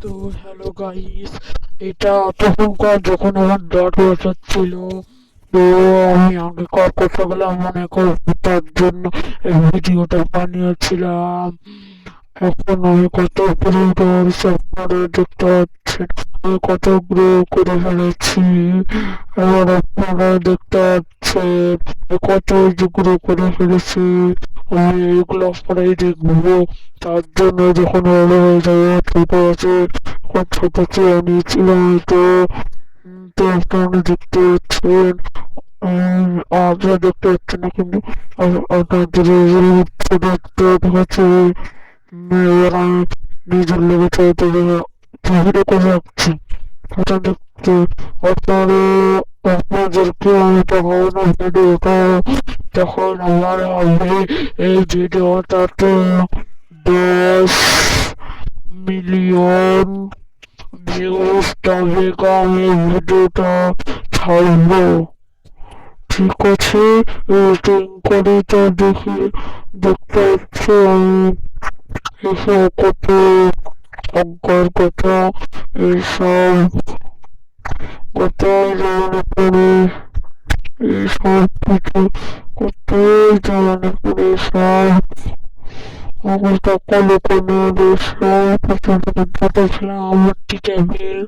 তো hello guys, এটা তখনকার যখন আমার 10 বছর ছিল। তো আমি আগেকার কথাগুলো মনে করবো, তার জন্য এই ভিডিওটা বানিয়েছিলাম। এখন আমি কত গ্রোস আপনারা দেখতে পাচ্ছেন, আমি কত গ্রো করে ফেলেছি। এবার আপনারা দেখতে পাচ্ছেন আমি কত গ্রো করে ফেলেছি। আমি এগুলো পরেই দেখবো, তার জন্য যখন বড় হয়ে যাবে ছোট আছে, এখন ছোট চেয়ে নিয়েছিলাম তো। তো আপনারা দেখতে পাচ্ছেন, আপনারা দেখতে পাচ্ছেন না কিন্তু আপনাদের দেখতে দেখাচ্ছে। এবার আমি নিজের লেগেছে ভিডিও করে রাখছি, ওটা দেখতে। আপনারা আপনাদেরকে আমি দেখাবো না ভিডিওটা, তখন আমার হবে এই ভিডিওটাতে 10 মিলিয়ন ভিউজ, তবে আমি ভিডিওটা ছাড়বো। ঠিক আছে, রেটিং করে তা দেখি। দেখতে হচ্ছে আমি এসব কত অজ্ঞার কথা, এইসব কত মনে করে, এইসব কিছু কত মনে করে সব অবস্থা কলে কোনো সব কিছু ছিলাম আমার টেবিল।